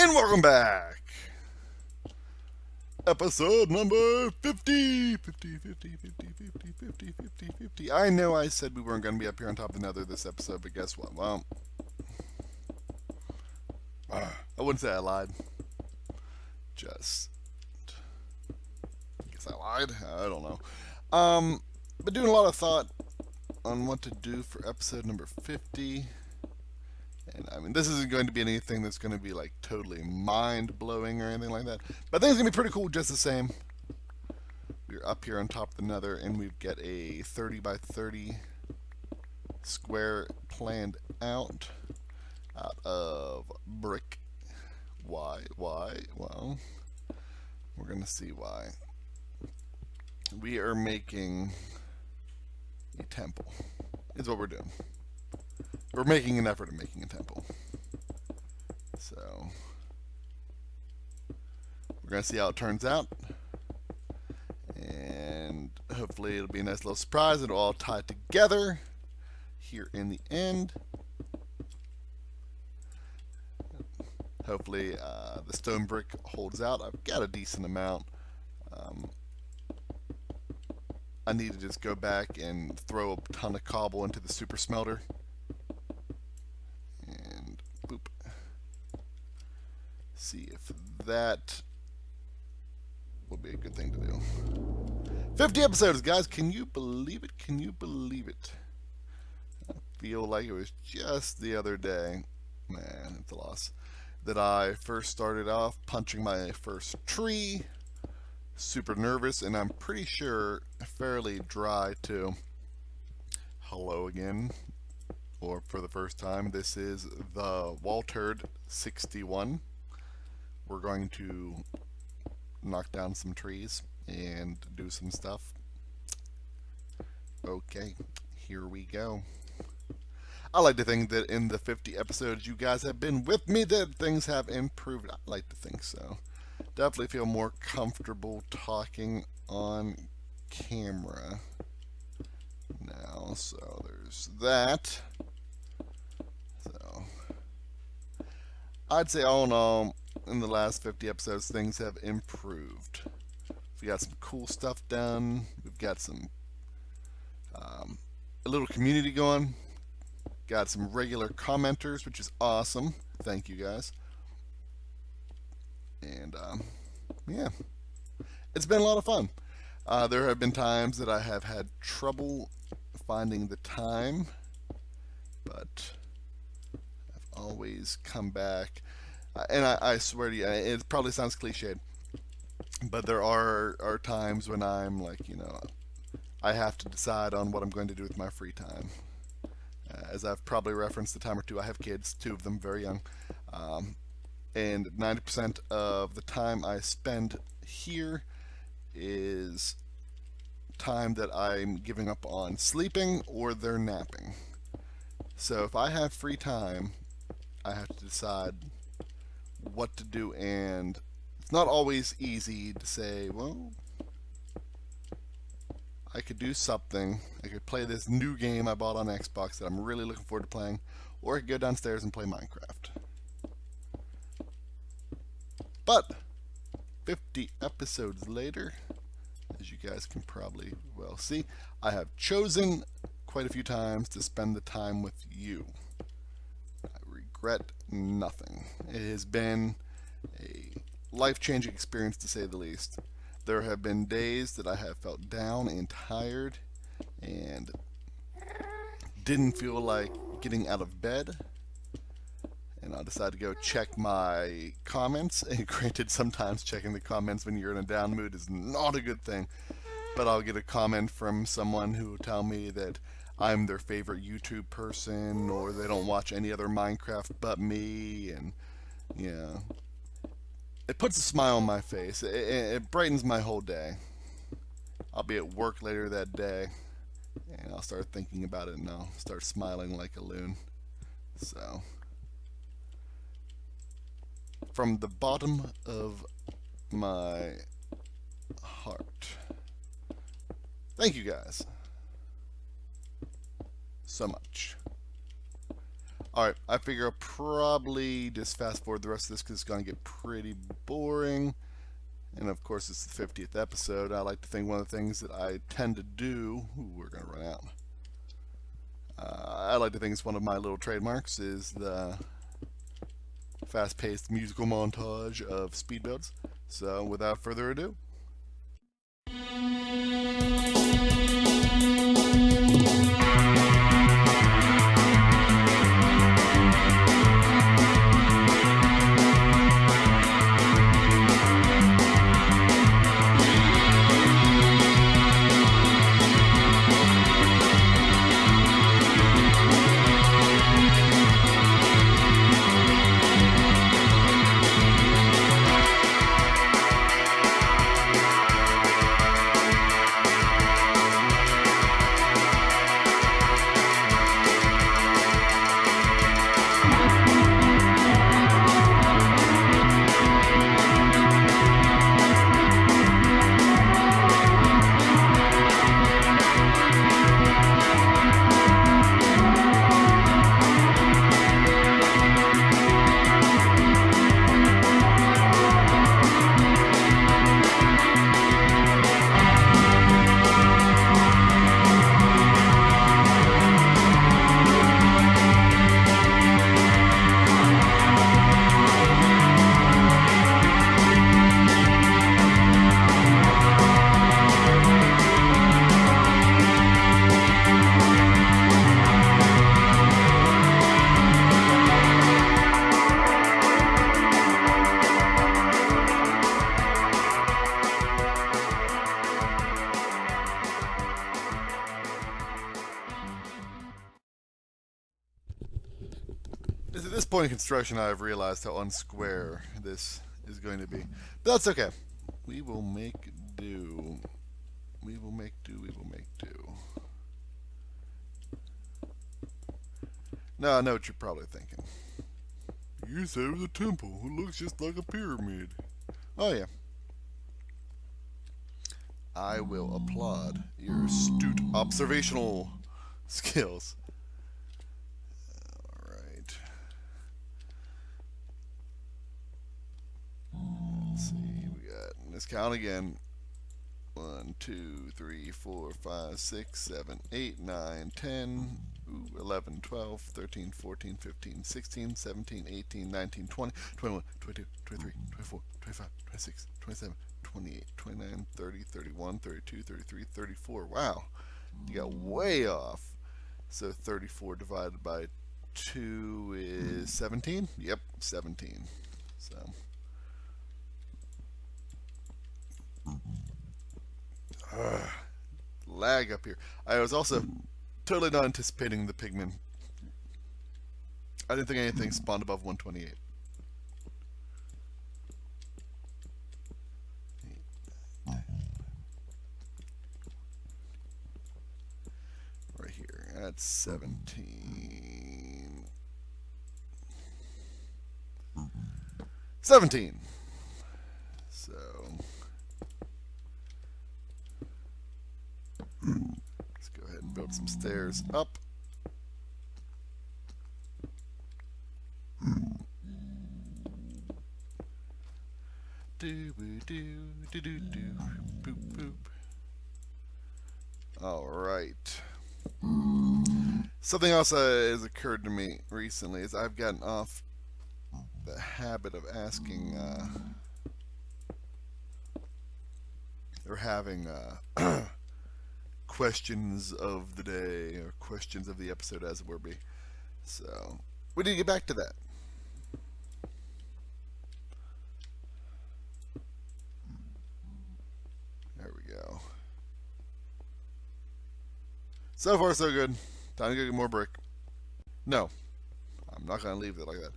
And welcome back. Episode number 50. 50, 50, 50, 50, 50, 50, 50. I know I said we weren't going to be up here on top of the nether this episode, but guess what? Well, I wouldn't say I lied. Just, I guess I lied. I don't know. Been doing a lot of thought on what to do for episode number 50. And I mean, this isn't going to be anything that's going to be like totally mind-blowing or anything like that. But I think it's going to be pretty cool just the same. We're up here on top of the nether and we get a 30 by 30 square planned out of brick. Why? Well, we're going to see why. We are making a temple, is what we're doing. We're making an effort at making a temple. So, we're going to see how it turns out. And hopefully it'll be a nice little surprise. It'll all tie together here in the end. Hopefully the stone brick holds out. I've got a decent amount. I need to just go back and throw a ton of cobble into the super smelter. And boop. See if that will be a good thing to do. 50 episodes, guys. Can you believe it? Can you believe it? I feel like it was just the other day. Man, it's a loss. That I first started off punching my first tree. Super nervous, and I'm pretty sure fairly dry too. Hello again, or for the first time, this is TheWalterd61. We're going to knock down some trees and do some stuff. Okay, here we go. I like to think that in the 50 episodes you guys have been with me that things have improved. I like to think so. Definitely feel more comfortable talking on camera now, so there's that. So I'd say all in all, in the last 50 episodes, things have improved. We got some cool stuff done. We've got some a little community going. Got some regular commenters, which is awesome. Thank you guys. And yeah, it's been a lot of fun. There have been times that I have had trouble finding the time, but I've always come back. And I swear to you, it probably sounds cliched, but there are times when I'm like, you know, I have to decide on what I'm going to do with my free time. As I've probably referenced a time or two, I have kids, 2 of them very young. And 90% of the time I spend here is time that I'm giving up on sleeping or they're napping. So if I have free time, I have to decide what to do, and it's not always easy to say, well, I could do something. I could play this new game I bought on Xbox that I'm really looking forward to playing, or I could go downstairs and play Minecraft. But 50 episodes later, as you guys can probably well see, I have chosen quite a few times to spend the time with you. I regret nothing. It has been a life-changing experience, to say the least. There have been days that I have felt down and tired and didn't feel like getting out of bed. And I decided to go check my comments. And granted, sometimes checking the comments when you're in a down mood is not a good thing. But I'll get a comment from someone who will tell me that I'm their favorite YouTube person, or they don't watch any other Minecraft but me. And, you know, it puts a smile on my face. It brightens my whole day. I'll be at work later that day, and I'll start thinking about it, and I'll start smiling like a loon. So, from the bottom of my heart, thank you guys so much. Alright, I figure I'll probably just fast forward the rest of this because it's going to get pretty boring. And of course, it's the 50th episode. I like to think one of the things that I tend to do. Ooh, we're going to run out. I like to think it's one of my little trademarks is the fast-paced musical montage of speed builds. So without further ado. At this point in construction, I have realized how unsquare this is going to be. But that's okay. We will make do. We will make do. We will make do. Now I know what you're probably thinking. You said it was a temple. It looks just like a pyramid. Oh yeah. I will applaud your astute observational skills. Alright. Let's see, we got, let's count again. 1, 2, 3, 4, 5, 6, 7, 8, 9, 10, 11, 12, 13, 14, 15, 16, 17, 18, 19, 20, 21, 22, 23, 24, 25, 26, 27, 28, 29, 30, 31, 32, 33, 34. Wow, you got way off. So 34 divided by 2 is 17? Yep, 17. So lag up here. I was also totally not anticipating the pigmen. I didn't think anything spawned above 128. Right here, that's 17. 17. So let's go ahead and build some stairs up. Do do do do do do boop boop. All right. Something else has occurred to me recently is I've gotten off the habit of asking or having questions of the day or questions of the episode as it were be. So we need to get back to that. There we go. So far so good. Time to go get more brick. No, I'm not going to leave it like that.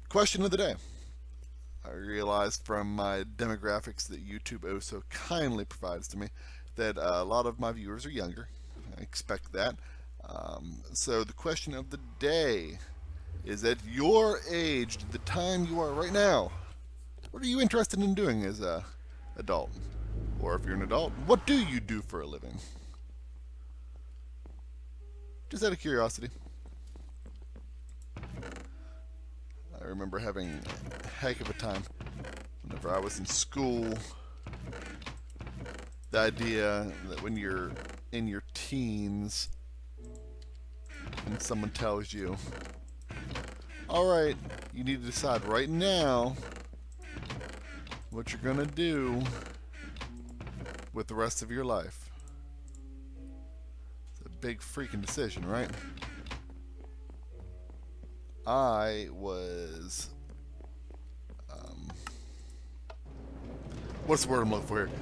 Question of the day. I realized from my demographics that YouTube oh so kindly provides to me that a lot of my viewers are younger. I expect that. So the question of the day is, at your age, the time you are right now, what are you interested in doing as a adult? Or if you're an adult, what do you do for a living? Just out of curiosity. remember having a heck of a time whenever I was in school. The idea that when you're in your teens and someone tells you, alright, you need to decide right now what you're gonna do with the rest of your life. It's a big freaking decision, right? I was what's the word I'm looking for here?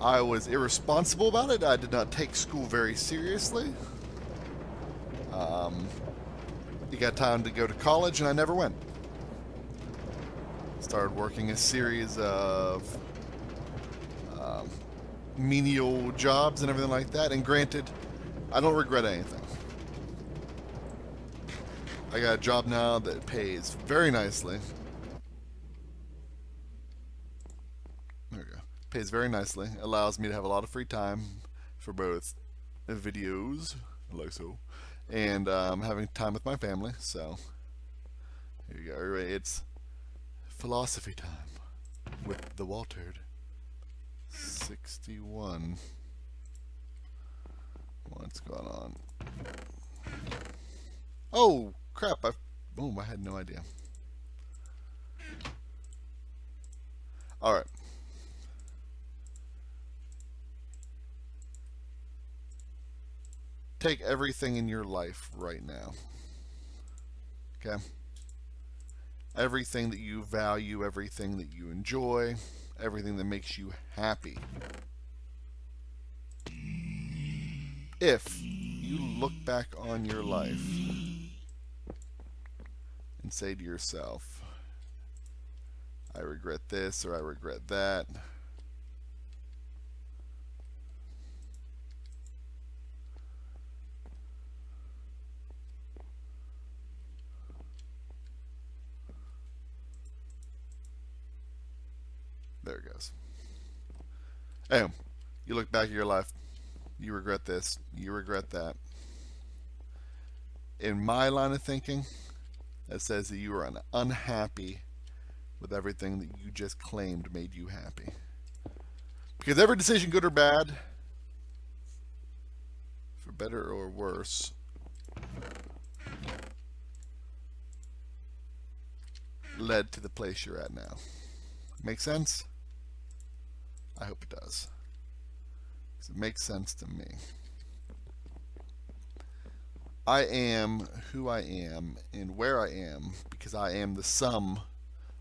I was irresponsible about it. I did not take school very seriously. You got time to go to college, and I never went. Started working a series of menial jobs and everything like that. And granted, I don't regret anything. I got a job now that pays very nicely. There we go. Pays very nicely. Allows me to have a lot of free time for both videos, like so, and having time with my family. So here you go. It's philosophy time with TheWalterd61. What's going on? Oh crap! Boom! I had no idea. All right. Take everything in your life right now. Okay? Everything that you value, everything that you enjoy, everything that makes you happy. If you look back on your life and say to yourself, I regret this or I regret that, there it goes. Anyway, you look back at your life, you regret this, you regret that. In my line of thinking, that says that you are unhappy with everything that you just claimed made you happy. Because every decision, good or bad, for better or worse, led to the place you're at now. Make sense? I hope it does. Because it makes sense to me. I am who I am and where I am because I am the sum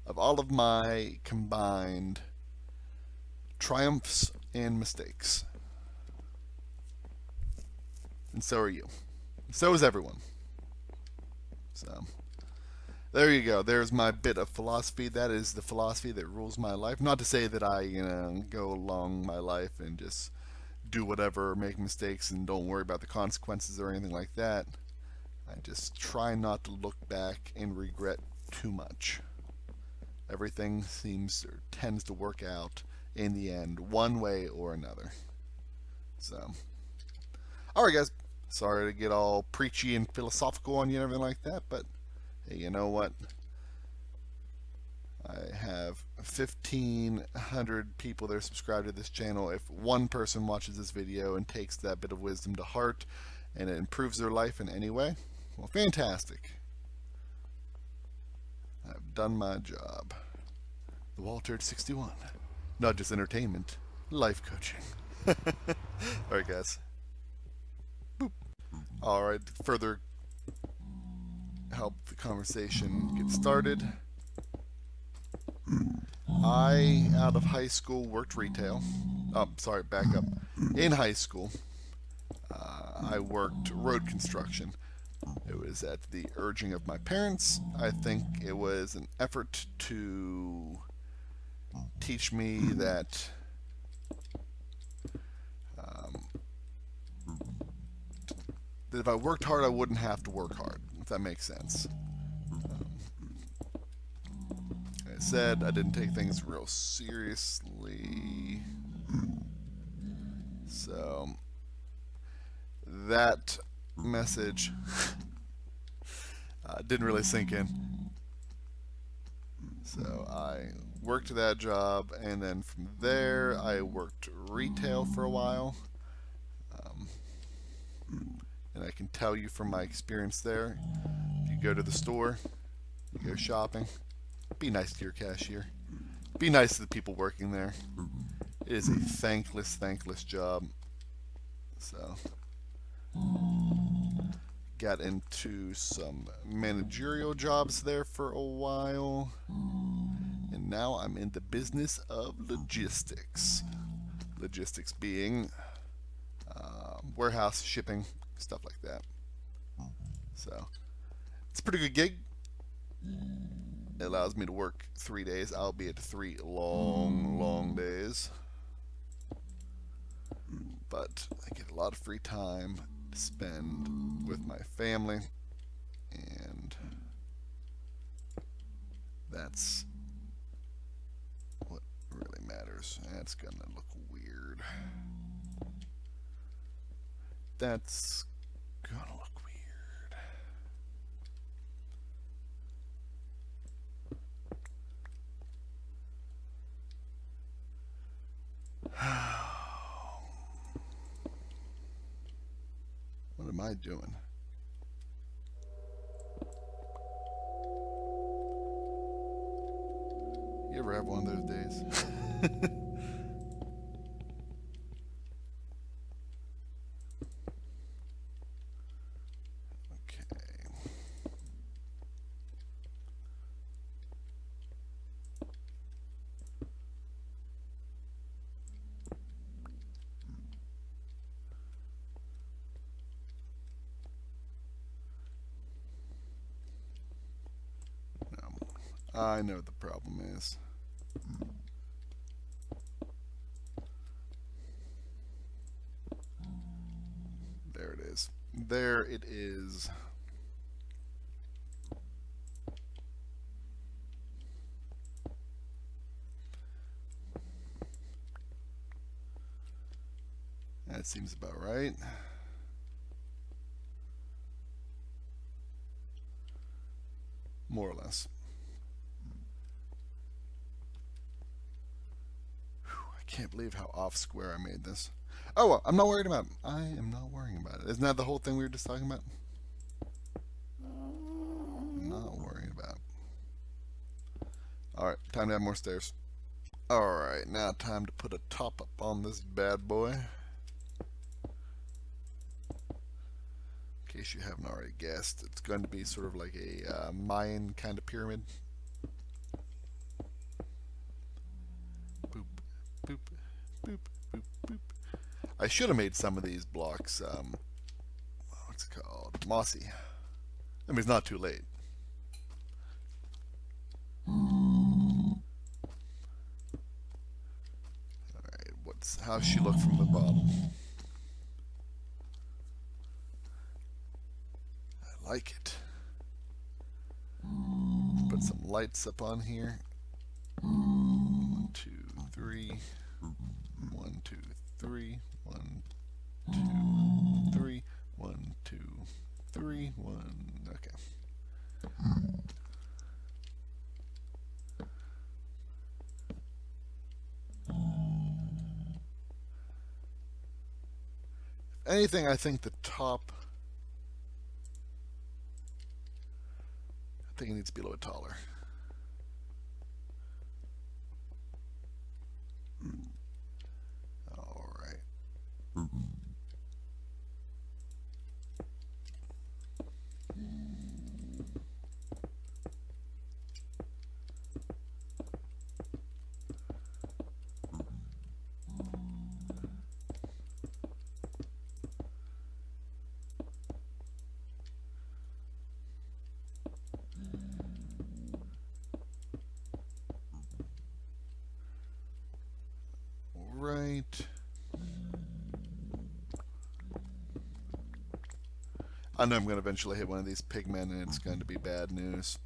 of all of my combined triumphs and mistakes. And so are you. So is everyone. So there you go. There's my bit of philosophy. That is the philosophy that rules my life. Not to say that I, go along my life and just do whatever, make mistakes, and don't worry about the consequences or anything like that. I just try not to look back and regret too much. Everything seems or tends to work out in the end, one way or another. So, alright guys, sorry to get all preachy and philosophical on you and everything like that, but hey, you know what? I have 1,500 people that are subscribed to this channel. If one person watches this video and takes that bit of wisdom to heart and it improves their life in any way, well, fantastic. I've done my job. TheWalterd61. Not just entertainment, life coaching. Alright guys. Boop. Alright, further help the conversation get started. I, out of high school, worked retail. Oh, sorry, back up. In high school, I worked road construction. It was at the urging of my parents. I think it was an effort to teach me that that if I worked hard, I wouldn't have to work hard, if that makes sense. Like I said, I didn't take things real seriously. So that message didn't really sink in. So I worked that job, and then from there I worked retail for a while. Um, and I can tell you from my experience there, if you go to the store, you go shopping, be nice to your cashier. Be nice to the people working there. It is a thankless, thankless job. So, got into some managerial jobs there for a while. And now I'm in the business of logistics. Logistics being warehouse, shipping, stuff like that. So, it's a pretty good gig. It allows me to work 3 days, albeit 3 long, long days. But I get a lot of free time to spend with my family, and that's what really matters. That's gonna look weird. That's gonna look weird. What am I doing? You ever have one of those days? Okay. I know what the problem is. There it is. There it is. That seems about right. More or less. I can't believe how off square I made this. Oh, well, I'm not worried about it. I am not worrying about it. Isn't that the whole thing we were just talking about? Not worrying about. Alright, time to have more stairs. Alright, now time to put a top up on this bad boy. In case you haven't already guessed, it's going to be sort of like a Mayan kind of pyramid. Boop, boop, boop, boop, boop. I should have made some of these blocks, what's it called? Mossy. I mean, it's not too late. Alright, how's she look from the bottom? I like it. Put some lights up on here. 1, 2, 3. 1, 2, 3. 1, 2, 3. 1, 2, 3. 1. Okay. If anything, I think the top. I think it needs to be a little bit taller. All right. Right. I know I'm going to eventually hit one of these pigmen and it's going to be bad news.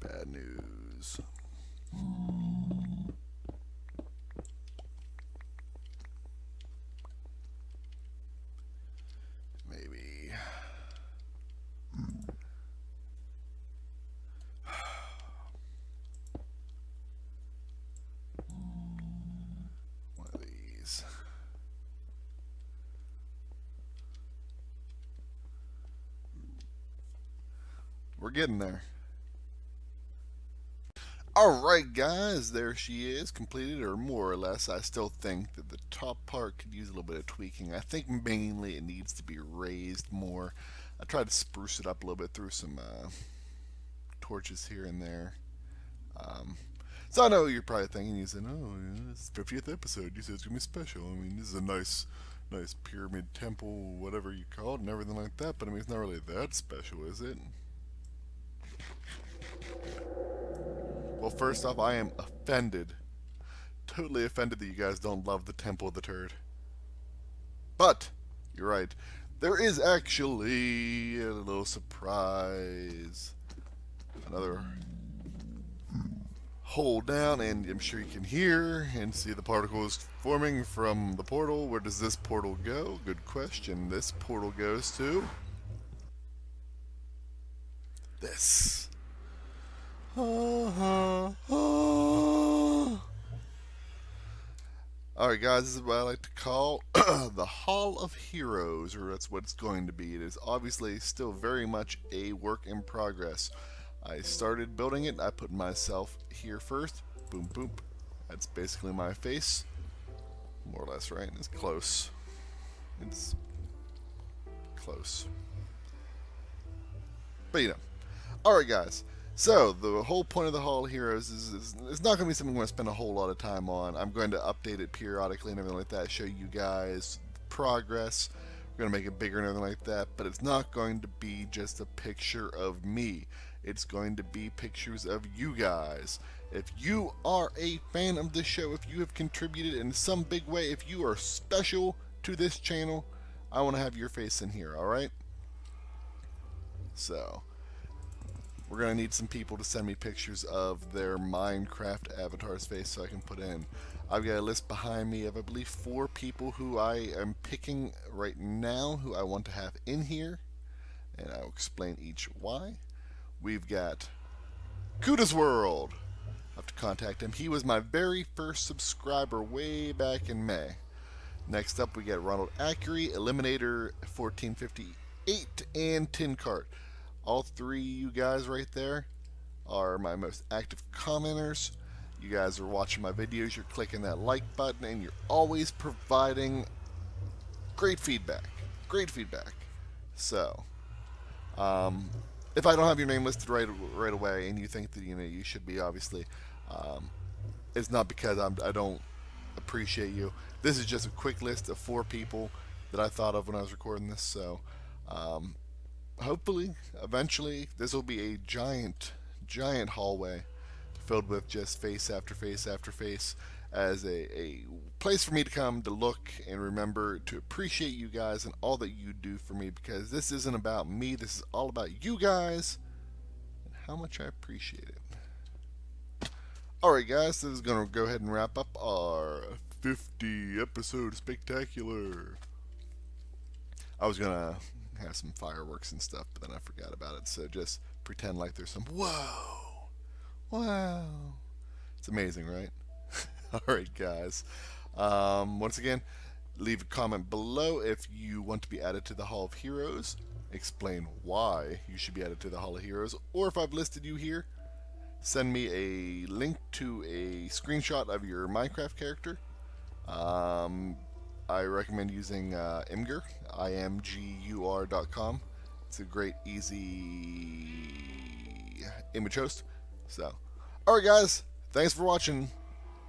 Bad news. Maybe. Jeez. We're getting there. Alright guys, there she is, completed, or more or less. I still think that the top part could use a little bit of tweaking. I think mainly it needs to be raised more. I tried to spruce it up a little bit through some torches here and there. So I know you're probably thinking, you said, oh, it's 50th episode, you said it's going to be special. I mean, this is a nice pyramid temple, whatever you call it, and everything like that, but I mean, it's not really that special, is it? Well, first off, I am offended. Totally offended that you guys don't love the Temple of the Terd. But, you're right. There is actually a little surprise. Another hole down, and I'm sure you can hear and see the particles forming from the portal. Where does this portal go? Good question. This portal goes to this. Alright guys, this is what I like to call the Hall of Heroes, or that's what it's going to be. It is obviously still very much a work in progress. I started building it, I put myself here first, boom boom, that's basically my face, more or less, right? It's close. It's close. But you know. Alright guys. So, the whole point of the Hall of Heroes is it's not going to be something I'm going to spend a whole lot of time on. I'm going to update it periodically and everything like that, show you guys progress. We're going to make it bigger and everything like that, but it's not going to be just a picture of me. It's going to be pictures of you guys. If you are a fan of this show, if you have contributed in some big way, if you are special to this channel, I want to have your face in here, alright? So, we're going to need some people to send me pictures of their Minecraft avatar's face so I can put in. I've got a list behind me of, I believe, 4 people who I am picking right now who I want to have in here. And I'll explain each why. We've got Kuda's World. I have to contact him. He was my very first subscriber way back in May. Next up, we got Ronald Ackery, Eliminator 1458, and Tin Cart. All 3 you guys right there are my most active commenters. You guys are watching my videos, you're clicking that like button, and you're always providing great feedback. Great feedback. So, if I don't have your name listed right away, and you think that you should be, obviously, it's not because I don't appreciate you. This is just a quick list of 4 people that I thought of when I was recording this. So, hopefully, eventually, this will be a giant hallway filled with just face after face after face as a place for me to come to look and remember to appreciate you guys and all that you do for me, because this isn't about me, this is all about you guys and how much I appreciate it. Alright guys, this is going to go ahead and wrap up our 50 episode spectacular. I was going to have some fireworks and stuff, but then I forgot about it, so just pretend like there's some wow, it's amazing, right? Alright guys, once again, leave a comment below if you want to be added to the Hall of Heroes, explain why you should be added to the Hall of Heroes, or if I've listed you here, send me a link to a screenshot of your Minecraft character. I recommend using Imgur, imgur.com. It's a great, easy image host. So, alright guys, thanks for watching.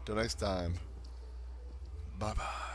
Till next time, bye-bye.